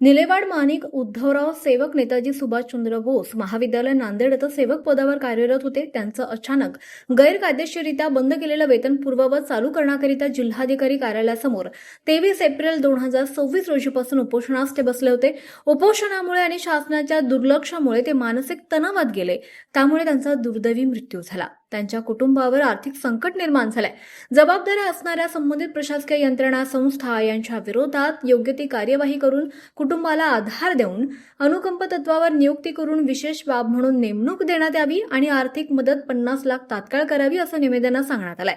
निलेवाड माणिक उद्धवराव सेवक नेताजी सुभाषचंद्र बोस महाविद्यालय नांदेड येथे सेवक पदावर कार्यरत होते. त्यांचं अचानक गैरकायदेशीररित्या बंद केलेलं वेतन पूर्ववत चालू करण्याकरिता जिल्हाधिकारी कार्यालयासमोर 23 एप्रिल 2026 रोजीपासून उपोषणास ते बसले होते. उपोषणामुळे आणि शासनाच्या दुर्लक्षामुळे ते मानसिक तणावात गेले. त्यामुळे त्यांचा दुर्दैवी मृत्यू झाला. त्यांच्या कुटुंबावर आर्थिक संकट निर्माण झाले. जबाबदाऱ्या असणाऱ्या संबंधित प्रशासकीय यंत्रणा संस्था यांच्या विरोधात योग्य ती कार्यवाही करून कुटुंबाला आधार देऊन अनुकंप तत्वावर नियुक्ती करून विशेष बाब म्हणून नेमणूक देण्यात यावी आणि आर्थिक मदत 50 लाख तात्काळ करावी असं निवेदनात सांगण्यात आलंय.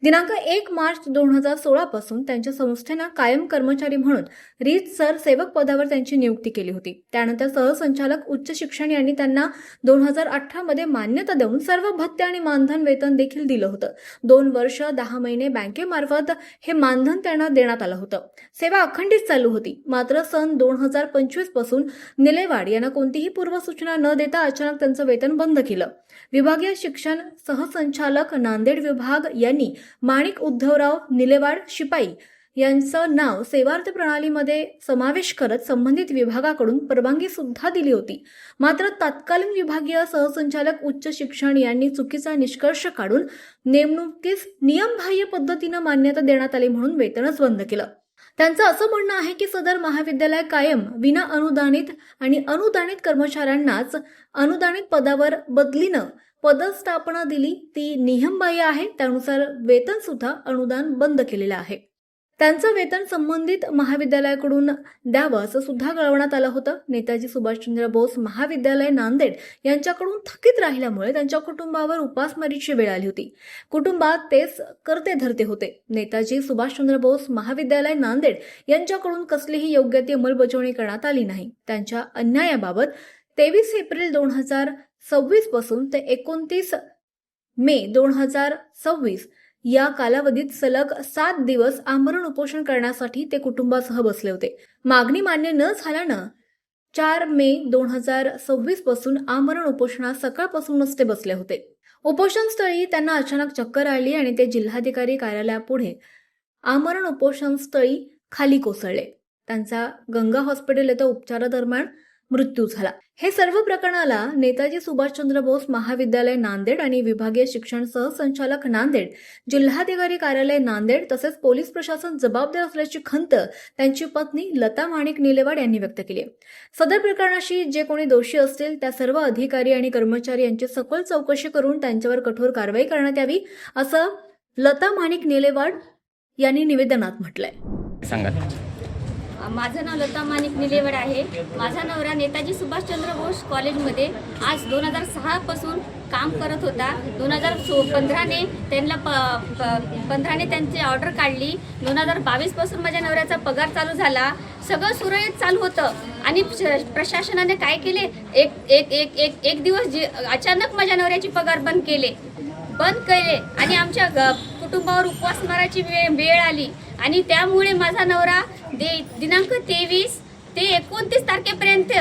दिनांक 1 मार्च 2016 पासून त्यांच्या संस्थेनं कायम कर्मचारी म्हणून रीतसर सेवक पदावर त्यांची नियुक्ती केली होती. त्यानंतर सहसंचालक उच्च शिक्षण यांनी त्यांना 2018 मध्ये मान्यता देऊन सर्व भत्ते आणि मानधन वेतन देखील दिलं होतं. 2 वर्ष 10 महिने बँकेमार्फत हे मानधन त्यांना देण्यात आलं होतं. सेवा अखंडित चालू होती. मात्र सन 2025 पासून निलेवाड यांना कोणतीही पूर्वसूचना न देता अचानक त्यांचं वेतन बंद केलं. विभागीय शिक्षण सहसंचालक नांदेड विभाग यांनी माणिक उद्धवराव निलेवाड शिपाई यांचं नाव सेवार्थ प्रणालीमध्ये समावेश करत संबंधित विभागाकडून परवानगी सुद्धा दिली होती. मात्र तत्कालीन विभागीय सहसंचालक उच्च शिक्षण यांनी चुकीचा निष्कर्ष काढून नेमणुकीस नियमबाह्य पद्धतीनं मान्यता देण्यात आली म्हणून वेतनच बंद केलं. त्यांचं असं म्हणणं आहे की सदर महाविद्यालय कायम विना अनुदानित आणि अनुदानित कर्मचाऱ्यांनाच अनुदानित पदावर बदलीनं पदस्थापना दिली ती नियमबाह्य आहे. त्यानुसार वेतन सुद्धा अनुदान बंद केलेलं आहे. त्यांचं वेतन संबंधित महाविद्यालयाकडून द्यावं असं सुद्धा कळवण्यात आलं होतं. नेताजी सुभाषचंद्र बोस महाविद्यालय नांदेड यांच्याकडून थकीत राहिल्यामुळे त्यांच्या कुटुंबावर उपासमारीची वेळ आली होती. कुटुंबात तेच करते धरते होते. नेताजी सुभाषचंद्र बोस महाविद्यालय नांदेड यांच्याकडून कसलीही योग्य ती अंमलबजावणी करण्यात आली नाही. त्यांच्या अन्यायाबाबत 23 एप्रिल 2026 पासून ते 29 मे 2026 या कालावधीत सलग 7 दिवस आमरण उपोषण करण्यासाठी ते कुटुंबासह बसले होते. मागणी मान्य न झाल्यानं 4 मे 2026 पासून आमरण उपोषणात सकाळपासूनच ते बसले होते. उपोषणस्थळी त्यांना अचानक चक्कर आली आणि ते जिल्हाधिकारी कार्यालयापुढे आमरण उपोषणस्थळी खाली कोसळले. त्यांचा गंगा हॉस्पिटल येथे उपचारादरम्यान मृत्यू झाला. हे सर्व प्रकरणाला नेताजी सुभाषचंद्र बोस महाविद्यालय नांदेड आणि विभागीय शिक्षण सहसंचालक नांदेड, जिल्हाधिकारी कार्यालय नांदेड तसेच पोलीस प्रशासन जबाबदार असल्याची खंत त्यांची पत्नी लता माणिक निलेवाड यांनी व्यक्त केली. सदर प्रकरणाशी जे कोणी दोषी असतील त्या सर्व अधिकारी आणि कर्मचारी यांची सखोल चौकशी करून त्यांच्यावर कठोर कारवाई करण्यात यावी असं लता माणिक निलेवाड यांनी निवेदनात म्हटलंय. माझं नाव लता माणिक निलेवाड आहे. माझा नवरा नेताजी सुभाषचंद्र बोस कॉलेजमध्ये आज 2006 पासून काम करत होता. 2015ने त्यांना 15ने त्यांची ऑर्डर काढली. 2022 पासून माझ्या नवऱ्याचा पगार चालू झाला. सगळं सुरळीत चालू होतं आणि प्रशासनाने काय केले, एक दिवस अचानक माझ्या नवऱ्याची पगार बंद केले आणि आमच्या कुटुंबावर उपवास मारायची वेळ आली आणि त्यामुळे माझा नवरा दिनांक 23 ते 29 तारखेपर्यंत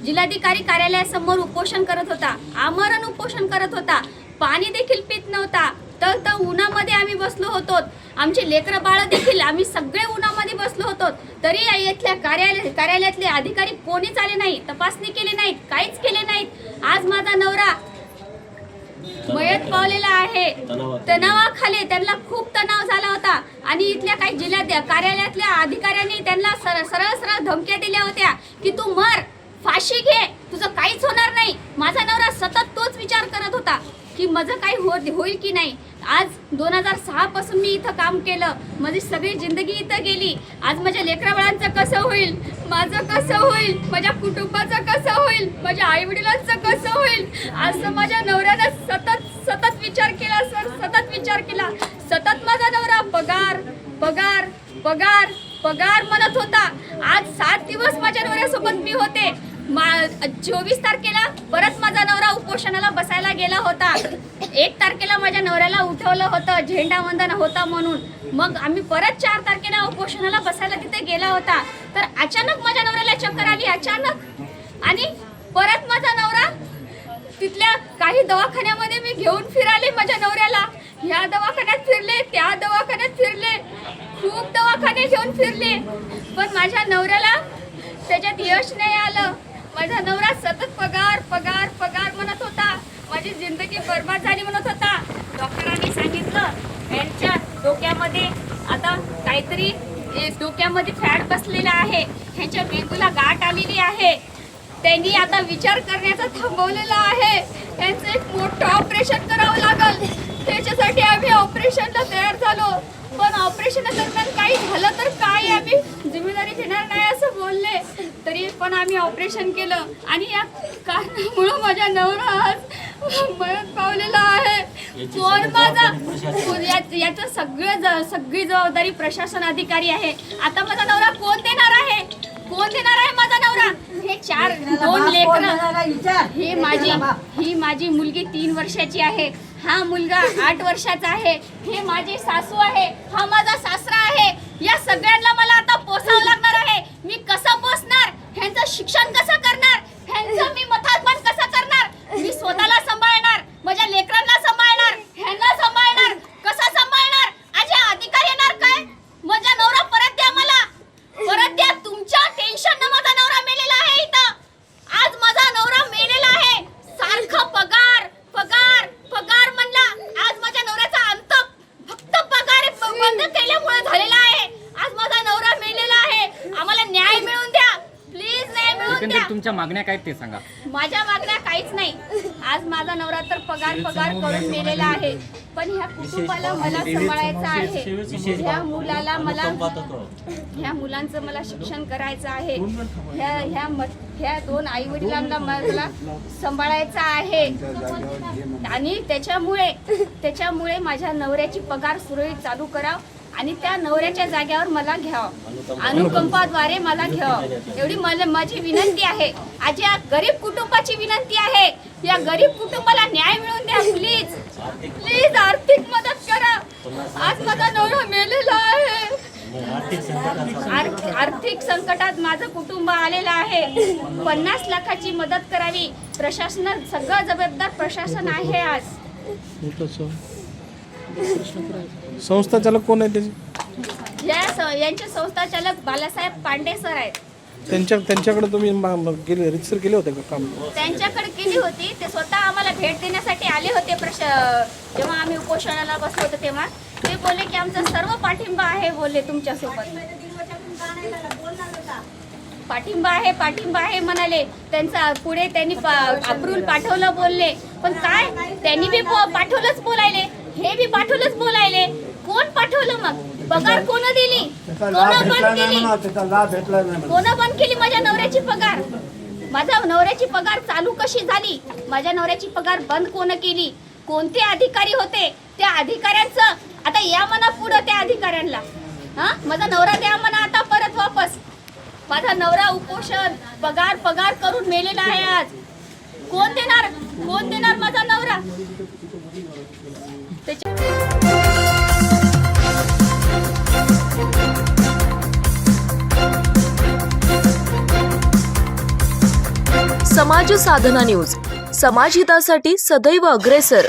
जिल्हाधिकारी कार्यालयासमोर उपोषण करत होता. आमरण उपोषण करत होता. पाणी देखील पित नव्हता. तर उन्हामध्ये आम्ही बसलो होतो. आमचे लेकरं बाळ देखील आम्ही सगळे उन्हामध्ये बसलो होतो. तरी इथल्या कार्यालयातले अधिकारी कोणीच आले नाही, तपासणी केली नाहीत, काहीच केले नाहीत. आज माझा नवरा मयत पावलेला आहे. तणावाखाली त्यांना खूप तणाव झाला होता आणि इथल्या काही जिल्हा कार्यालयातल्या अधिकाऱ्यांनी त्यांना सरळ धमक्या दिल्या होत्या की तू मर, फाशी घे, तुझं काहीच होणार नाही. माझा नवरा सतत तोच विचार करत होता की माझं काही होईल की नाही. आज 2006 पासून मी इथं काम केलं. माझी सगळी जिंदगी इथं गेली. आज माझ्या लेकराबाळांचं कसं होईल, माझं कसं होईल, माझ्या कुटुंबाचं कसं होईल, माझ्या आईवडिलांचं कसं होईल, असं माझ्या नवऱ्यानं सतत विचार केला सर. सतत विचार केला. सतत माझा नवरा पगार पगार पगार पगार म्हणत होता. आज 7 दिवस माझ्या नवऱ्यासोबत मी होते. 24 तारखेला परत माझा नवरा उपोषणाला बसायला गेला होता. 1 तारखेला माझ्या नवऱ्याला उठवलं होतं, झेंडा वंदन होता म्हणून. मग आम्ही परत 4 तारखेला उपोषणाला बसायला तिथे गेला होता. तर अचानक माझ्या नवऱ्याला चक्कर आली अचानक आणि परत माझा नवरा तिथल्या काही दवाखान्यामध्ये मी घेऊन फिराले माझ्या नवऱ्याला. ह्या दवाखान्यात फिरले, त्या दवाखान्यात फिरले, खूप दवाखाने घेऊन फिरले. पण माझ्या नवऱ्याला त्याच्यात यश नाही आलं. माझा नवरा सतत पगार पगार पगार म्हणत होता. माझी जिंदगी बर्बाद झाली म्हणत होता. डॉक्टरांनी सांगितलं यांच्या डोक्यामध्ये आता काहीतरी डोक्यामध्ये फॅट बसलेला आहे, ह्यांच्या मेंदूला गाठ आलेली आहे. त्यांनी आता विचार करण्याचा थांबवलेला आहे. त्यांचं एक मोठं ऑपरेशन करावं लागल. त्याच्यासाठी आम्ही ऑपरेशनला तयार झालो, पण ऑपरेशन दरम्यान काही झालं तर काय आम्ही जिम्मेदारी घेणार नाही असं बोलले. तरी पण आम्ही ऑपरेशन केलं आणि या कारणामुळं माझा नवरा आज मरण पावलेला आहे. कोण माझा याचं सगळी जबाबदारी प्रशासन अधिकारी आहे. आता माझा नवरा कोण देणार आहे? कोण देणार आहे माझा नवरा? हे दोन लेकरं, ही माझी मुलगी 3 वर्षाची आहे, हा मुलगा 8 वर्षाचा आहे, हे माझी सासू आहे, हा माझा सासरा आहे. या सगळ्यांना मला आता पोसावं लागणार आहे. मी कसं पोसणार? ह्यांचं शिक्षण कसं करणार? ह्यांचं मी मथापण कसं करणार? मी स्वतःला सांभाळणार, माझ्या लेकरांना सांभाळणार, ह्यांना सांभाळणार, कसं सांभाळणार? आज हे अधिकारी येणार काय? माझा नवरा परत द्या मला, परत द्या. तुमच्या टेन्शन न माझा नवरा मेलेला आहे इथं. आज माझा नवरा मेलेला आहे. सारखं पगार पगार पगार म्हणला. आज माझ्या नवऱ्याचा अंत फक्त पगार बंद केल्यामुळे झालेला आहे. आज माझा नवरा मेलेला आहे. आम्हाला न्याय मिळवून द्या, प्लीज न्याय मिळवून द्या. तुमच्या मागण्या काय ते सांगा. माझ्या मागण्या काहीच नाही. आज माझा नवरा तर पगार करून मेलेला आहे, पण ह्या कुटुंबाला मला सांभाळायचं आहे. ह्या मुलांचं मला शिक्षण करायचं आहे. ह्या 2 आई वडिलांना मला सांभाळायचं आहे. आणि त्याच्यामुळे माझ्या नवऱ्याची पगार सुरळीत चालू कराव आणि त्या नवऱ्याच्या जाग्यावर मला घ्यावं, अनुकंपाद्वारे मला घ्यावं, एवढी माझी विनंती आहे. आज या गरीब कुटुंबाची विनंती आहे. या गरीब कुटुंबाला न्याय मिळवून द्या प्लीज, प्लीज. आर्थिक मदत करा. आज माझा नवरा मेलेला आहे. आर्थिक संकटात माझं कुटुंब आलेलं आहे. 50 लाखाची मदत करावी. प्रशासन सगळं जबाबदार प्रशासन आहे. आज संस्था चालक कोण आहे त्याचे? यांचे संस्था चालक बालासाहेब पांडे सर आहेत. त्यांच्याकडे तुम्ही रितसर केले होते का काम? त्यांच्याकडे केली होती. ते स्वतः आम्हाला भेट देण्यासाठी आले होते. जेव्हा आम्ही उपोषणाला बसलो होतो तेव्हा ते बोलले की आमचा सर्व पाठिंबा आहे, बोलले तुमच्यासोबत. पाठिंबा आहे म्हणाले. त्यांचा पुढे त्यांनी अप्रूव्हल पाठवलं बोलले, पण काय त्यांनी बी पाठवलंच बोलायले, हे बी पाठवलंच बोलायले. कोण पाठवलं मग? पगार कोण दिली? कोण बंद केली माझ्या नवऱ्याची पगार? माझ्या नवऱ्याची पगार चालू कशी झाली? माझ्या नवऱ्याची पगार बंद कोण केली? कोणते अधिकारी होते? त्या अधिकाऱ्यांचं आता या म्हणा पुढं त्या अधिकाऱ्यांना. माझा नवरा द्या म्हणा आता परत वापस. माझा नवरा उपोषण पगार करून मेलेला आहे. आज कोण देणार माझा नवरा? समाज साधना न्यूज, समाजहितासाठी सदैव अग्रेसर.